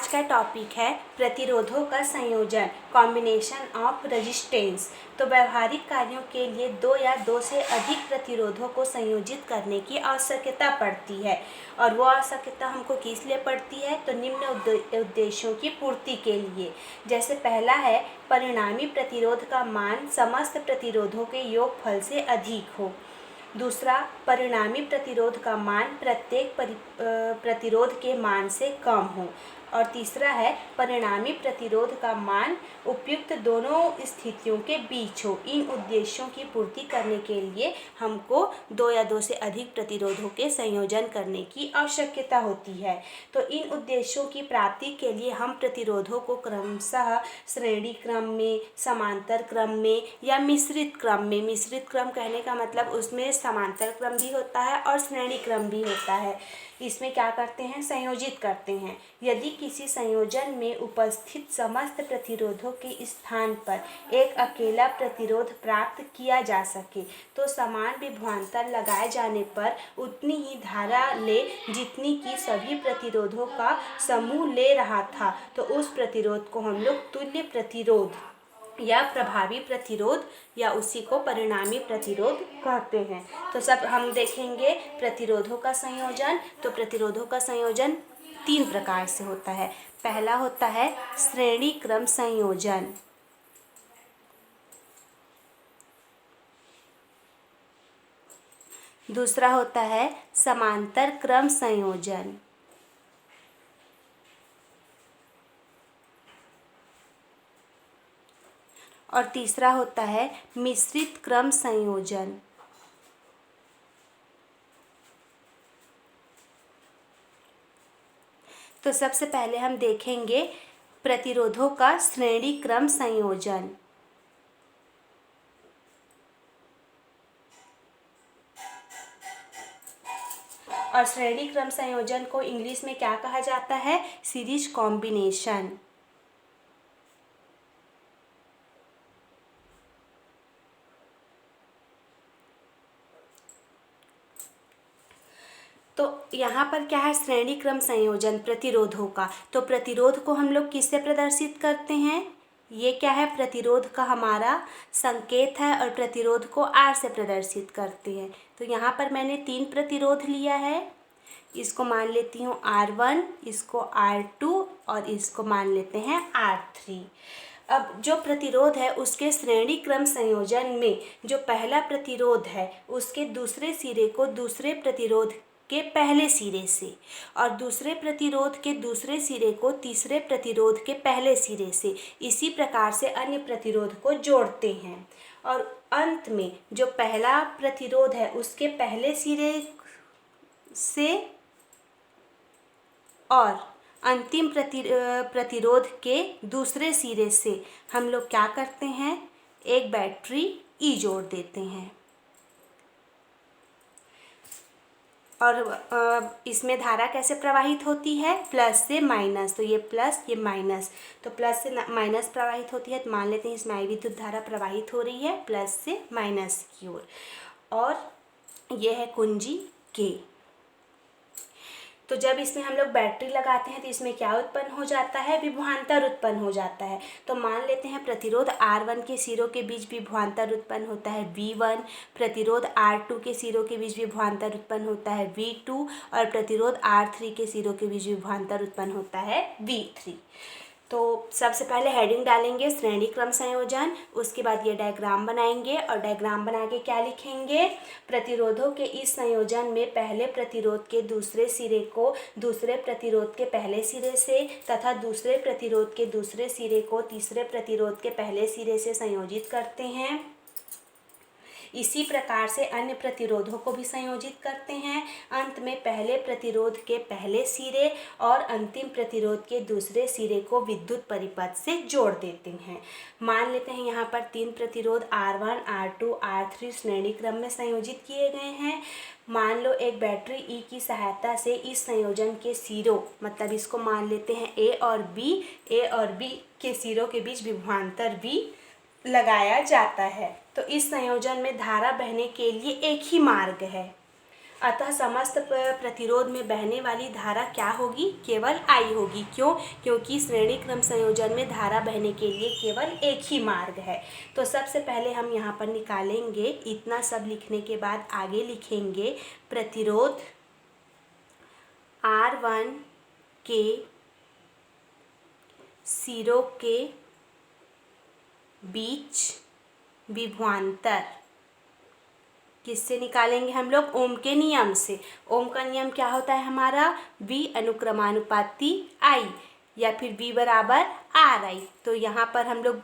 आज का टॉपिक है प्रतिरोधों का संयोजन, कॉम्बिनेशन ऑफ रेजिस्टेंस। तो व्यवहारिक कार्यों के लिए दो या दो से अधिक प्रतिरोधों को संयोजित करने की आवश्यकता पड़ती है। और वो आवश्यकता हमको किस लिए पड़ती है? तो निम्न उद्देश्यों की पूर्ति के लिए। जैसे पहला है, परिणामी प्रतिरोध का मान समस्त प्रतिरोधों के योगफल से अधिक हो। दूसरा, परिणामी प्रतिरोध का मान प्रत्येक प्रतिरोध के मान से कम हो। और तीसरा है, परिणामी प्रतिरोध का मान उपयुक्त दोनों स्थितियों के बीच हो। इन उद्देश्यों की पूर्ति करने के लिए हमको दो या दो से अधिक प्रतिरोधों के संयोजन करने की आवश्यकता होती है। तो इन उद्देश्यों की प्राप्ति के लिए हम प्रतिरोधों को क्रमशः श्रेणी क्रम में, समांतर क्रम में या मिश्रित क्रम में, मिश्रित क्रम कहने का मतलब उसमें समांतर क्रम भी होता है और श्रेणी क्रम भी होता है, इसमें क्या करते हैं? संयोजित करते हैं। यदि किसी संयोजन में उपस्थित समस्त प्रतिरोधों के स्थान पर एक अकेला प्रतिरोध प्राप्त किया जा सके तो समान विभवांतर लगाए जाने पर उतनी ही धारा ले जितनी कि सभी प्रतिरोधों का समूह ले रहा था, तो उस प्रतिरोध को हम लोग तुल्य प्रतिरोध या प्रभावी प्रतिरोध या उसी को परिणामी प्रतिरोध कहते हैं। तो सब हम देखेंगे प्रतिरोधों का संयोजन। तो प्रतिरोधों का संयोजन तीन प्रकार से होता है। पहला होता है श्रेणी क्रम संयोजन, दूसरा होता है समांतर क्रम संयोजन, और तीसरा होता है मिश्रित क्रम संयोजन। तो सबसे पहले हम देखेंगे प्रतिरोधों का श्रेणी क्रम संयोजन। और श्रेणी क्रम संयोजन को इंग्लिश में क्या कहा जाता है? Series combination. तो यहाँ पर क्या है? श्रेणी क्रम संयोजन प्रतिरोधों का। तो प्रतिरोध को हम लोग किससे प्रदर्शित करते हैं? ये क्या है? प्रतिरोध का हमारा संकेत है और प्रतिरोध को R से प्रदर्शित करते हैं। तो यहाँ पर मैंने 3 प्रतिरोध लिया है, इसको मान लेती हूँ R1, इसको R2 और इसको मान लेते हैं R3। अब जो प्रतिरोध है उसके श्रेणी क्रम संयोजन में जो पहला प्रतिरोध है उसके दूसरे सिरे को दूसरे प्रतिरोध के पहले सिरे से और दूसरे प्रतिरोध के दूसरे सिरे को तीसरे प्रतिरोध के पहले सिरे से, इसी प्रकार से अन्य प्रतिरोध को जोड़ते हैं। और अंत में जो पहला प्रतिरोध है उसके पहले सिरे से और अंतिम प्रतिरोध के दूसरे सिरे से हम लोग क्या करते हैं? एक बैटरी ई जोड़ देते हैं। और इसमें धारा कैसे प्रवाहित होती है? प्लस से माइनस। तो ये प्लस, ये माइनस, तो प्लस से माइनस प्रवाहित होती है। तो मान लेते हैं इसमें विद्युत धारा प्रवाहित हो रही है प्लस से माइनस की ओर। और ये है कुंजी के। तो जब इसमें हम लोग बैटरी लगाते हैं तो इसमें क्या उत्पन्न हो जाता है? विभवांतर उत्पन्न हो जाता है। तो मान लेते हैं प्रतिरोध R1 के सिरों के बीच विभवांतर उत्पन्न होता है V1, प्रतिरोध R2 के सिरों के बीच विभवांतर उत्पन्न होता है V2 और प्रतिरोध R3 के सिरों के बीच विभवांतर उत्पन्न होता है V3। तो सबसे पहले हेडिंग डालेंगे श्रेणी क्रम संयोजन, उसके बाद ये डायग्राम बनाएंगे और डायग्राम बना के क्या लिखेंगे? प्रतिरोधों के इस संयोजन में पहले प्रतिरोध के दूसरे सिरे को दूसरे प्रतिरोध के पहले सिरे से तथा दूसरे प्रतिरोध के दूसरे सिरे को तीसरे प्रतिरोध के पहले सिरे से संयोजित करते हैं। इसी प्रकार से अन्य प्रतिरोधों को भी संयोजित करते हैं। अंत में पहले प्रतिरोध के पहले सिरे और अंतिम प्रतिरोध के दूसरे सिरे को विद्युत परिपथ से जोड़ देते हैं। मान लेते हैं यहाँ पर 3 प्रतिरोध R1, R2, R3 श्रेणी क्रम में संयोजित किए गए हैं। मान लो एक बैटरी ई की सहायता से इस संयोजन के सिरों, मतलब इसको मान लेते हैं A और B के सिरों के बीच विभवांतर V लगाया जाता है। तो इस संयोजन में धारा बहने के लिए एक ही मार्ग है अतः समस्त प्रतिरोध में बहने वाली धारा क्या होगी? केवल I होगी। क्यों? क्योंकि श्रेणी क्रम संयोजन में धारा बहने के लिए केवल एक ही मार्ग है। तो सबसे पहले हम यहाँ पर निकालेंगे, इतना सब लिखने के बाद आगे लिखेंगे प्रतिरोध R1 के सिरों के बीच विभवांतर किससे निकालेंगे हम लोग? ओम के नियम से। ओम का नियम क्या होता है हमारा? V अनुक्रमानुपाती I, या फिर V बराबर RI। तो यहाँ पर हम लोग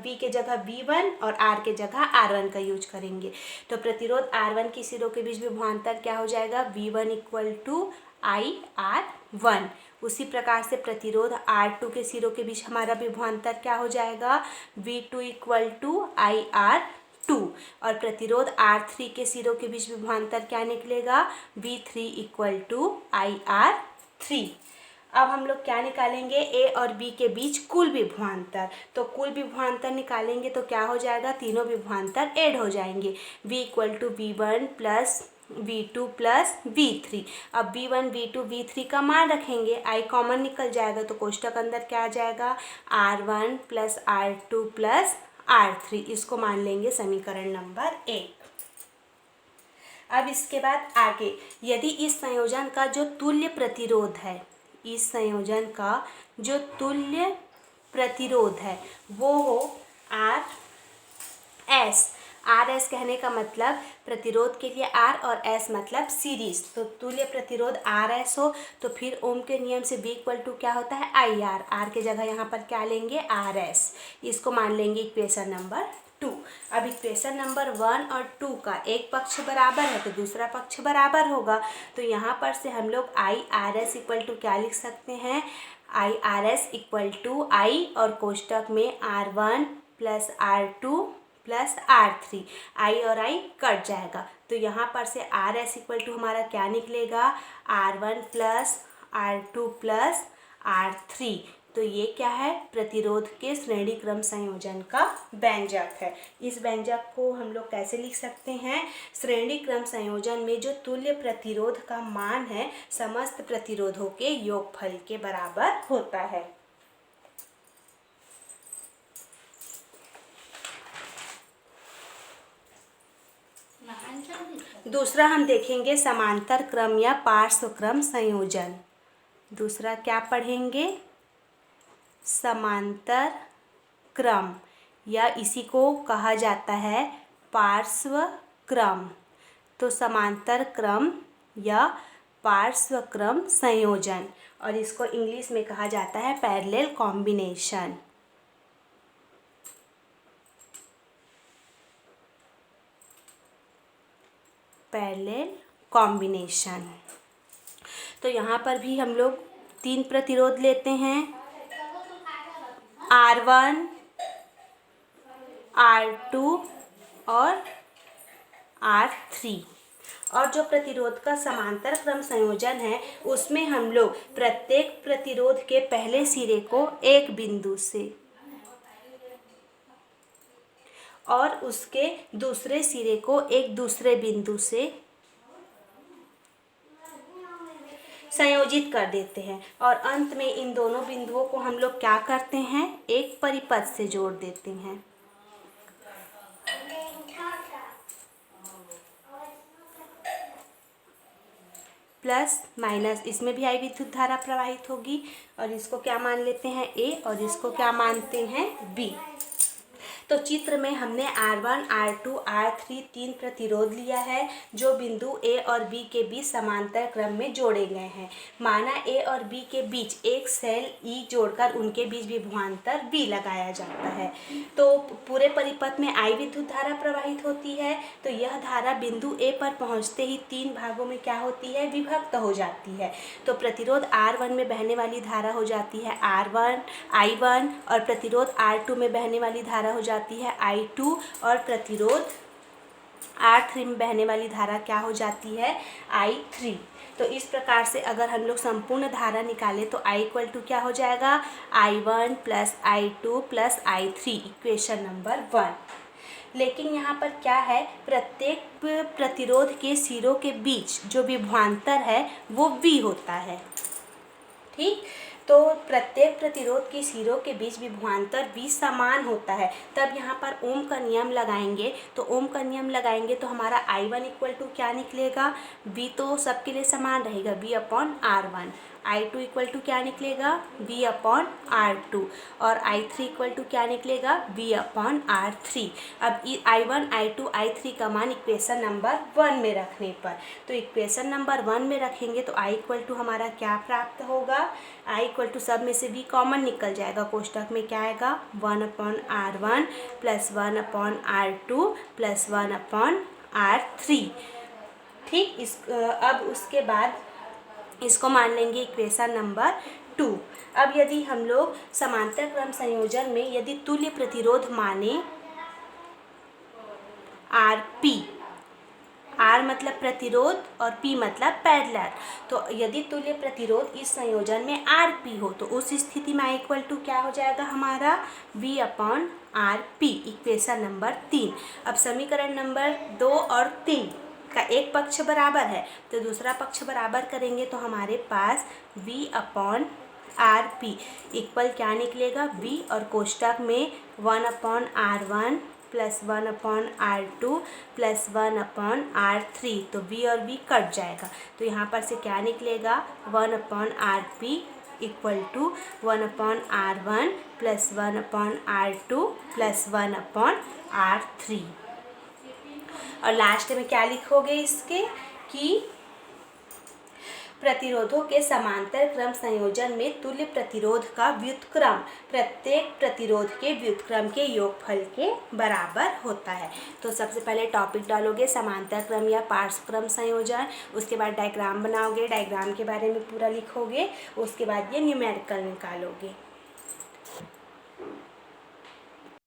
V के जगह V1 और R के जगह R1 का यूज करेंगे। तो प्रतिरोध R1 की सिरों के बीच विभवांतर क्या हो जाएगा? V1 equal to IR1। उसी प्रकार से प्रतिरोध R2 के सिरों के बीच हमारा विभवांतर क्या हो जाएगा? V2 equal to IR2। और प्रतिरोध R3 के सिरों के बीच विभवांतर क्या निकलेगा? V3 equal to IR3। अब हम लोग क्या निकालेंगे? A और B के बीच कुल विभवांतर। तो कुल विभवांतर निकालेंगे तो क्या हो जाएगा? तीनों विभवांतर ऐड हो जाएंगे। V equal to V1 plus V2 plus V3। अब V1 V2 V3 का मान रखेंगे, I कॉमन निकल जाएगा तो कोष्टक अंदर क्या आ जाएगा? R1 plus R2 plus R3। इसको मान लेंगे समीकरण नंबर 1। अब इसके बाद आगे, यदि इस संयोजन का जो तुल्य प्रतिरोध है, इस संयोजन का जो तुल्य प्रतिरोध है वो हो RS। RS कहने का मतलब प्रतिरोध के लिए R और S मतलब सीरीज। तो तुल्य प्रतिरोध RS हो तो फिर ओम के नियम से V इक्वल टू क्या होता है? IR। R के जगह यहाँ पर क्या लेंगे? RS। इसको मान लेंगे इक्वेशन नंबर 2। अब इक्वेशन नंबर 1 और 2 का एक पक्ष बराबर है तो दूसरा पक्ष बराबर होगा। तो यहाँ पर से हम लोग IRS इक्वल टू क्या लिख सकते हैं? IRS इक्वल टू I और कोष्टक में R1 plus R2 plus R3। I और I कट जाएगा तो यहाँ पर से RS इक्वल टू हमारा क्या निकलेगा? R1 plus R2 plus R3। तो ये क्या है? प्रतिरोध के श्रेणी क्रम संयोजन का व्यंजक है। इस व्यंजक को हम लोग कैसे लिख सकते हैं? श्रेणी क्रम संयोजन में जो तुल्य प्रतिरोध का मान है समस्त प्रतिरोधों के योगफल के बराबर होता है। दूसरा हम देखेंगे समांतर क्रम या पार्श्व क्रम संयोजन। दूसरा क्या पढ़ेंगे? समांतर क्रम, या इसी को कहा जाता है पार्श्व क्रम। तो समांतर क्रम या पार्श्व क्रम संयोजन, और इसको इंग्लिश में कहा जाता है पैरेलल कॉम्बिनेशन। Parallel combination. तो यहाँ पर भी हम लोग 3 प्रतिरोध लेते हैं, R1, R2 और R3। और जो प्रतिरोध का समांतर क्रम संयोजन है उसमें हम लोग प्रत्येक प्रतिरोध के पहले सिरे को एक बिंदु से और उसके दूसरे सिरे को एक दूसरे बिंदु से संयोजित कर देते हैं, और अंत में इन दोनों बिंदुओं को हम लोग क्या करते हैं? एक परिपथ से जोड़ देते हैं। प्लस माइनस, इसमें भी I विद्युत धारा प्रवाहित होगी, और इसको क्या मान लेते हैं? A, और इसको क्या मानते हैं? B। तो चित्र में हमने R1, R2, R3 3 प्रतिरोध लिया है जो बिंदु A और B के बीच समांतर क्रम में जोड़े गए हैं। माना A और B के बीच एक सेल E जोड़कर उनके बीच विभवांतर B लगाया जाता है। तो पूरे परिपथ में I विद्युत धारा प्रवाहित होती है। तो यह धारा बिंदु A पर पहुंचते ही 3 भागों में क्या होती है? विभक्त हो जाती है। तो प्रतिरोध R1 में बहने वाली धारा हो जाती है I1, और प्रतिरोध R2 में बहने वाली धारा हो जाती है I2, और प्रतिरोध R3 में बहने वाली धारा क्या हो जाती है? I3। तो इस प्रकार से अगर हम लोग संपूर्ण धारा निकालें तो I इक्वल टू क्या हो जाएगा? I1 plus I2 plus I3, equation number 1। लेकिन यहाँ पर क्या है, प्रत्येक प्रतिरोध के सिरों के बीच जो विभवांतर है वो V होता है। ठीक, तो प्रत्येक प्रतिरोध के सिरों के बीच विभवांतर V समान होता है। तब यहाँ पर ओम का नियम लगाएंगे, तो ओम का नियम लगाएंगे तो हमारा I1 इक्वल टू क्या निकलेगा, V तो सबके लिए समान रहेगा, V upon R1। I2 equal to क्या निकलेगा, V अपॉन R2। और I3 इक्वल टू क्या निकलेगा, V अपॉन R3। अब I1, I2, I3 का मान इक्वेशन नंबर 1 में रखने पर, तो इक्वेशन नंबर 1 में रखेंगे तो I इक्वल टू हमारा क्या प्राप्त होगा, I इक्वल टू सब में से V कॉमन निकल जाएगा, कोष्टक में क्या आएगा, 1 upon R1 plus 1 upon R2 plus 1 upon R3। ठीक, अब उसके बाद इसको मान लेंगे इक्वेशन नंबर 2। अब यदि हम लोग समांतर क्रम संयोजन में यदि तुल्य प्रतिरोध माने RP, R मतलब प्रतिरोध और P मतलब पैरेलल, तो यदि तुल्य प्रतिरोध इस संयोजन में RP हो तो उस स्थिति में I इक्वल टू क्या हो जाएगा हमारा, V upon RP, equation number 3। अब समीकरण नंबर 2 और 3 का एक पक्ष बराबर है तो दूसरा पक्ष बराबर करेंगे तो हमारे पास V अपॉन RP इक्वल क्या निकलेगा, V और कोष्टक में 1 upon R1 plus 1 upon R2 plus 1 upon R3, तो V और V कट जाएगा, तो यहाँ पर से क्या निकलेगा, 1 upon RP equal to 1 upon R1 plus 1 upon R2 plus 1 upon R3। और लास्ट में क्या लिखोगे इसके, कि प्रतिरोधों के समांतर क्रम संयोजन में तुल्य प्रतिरोध का व्युत्क्रम प्रत्येक प्रतिरोध के व्युत्क्रम के योगफल के बराबर होता है। तो सबसे पहले टॉपिक डालोगे समांतर क्रम या पार्श्व क्रम संयोजन, उसके बाद डायग्राम बनाओगे, डायग्राम के बारे में पूरा लिखोगे, उसके बाद ये न्यूमेरिकल निकालोगे।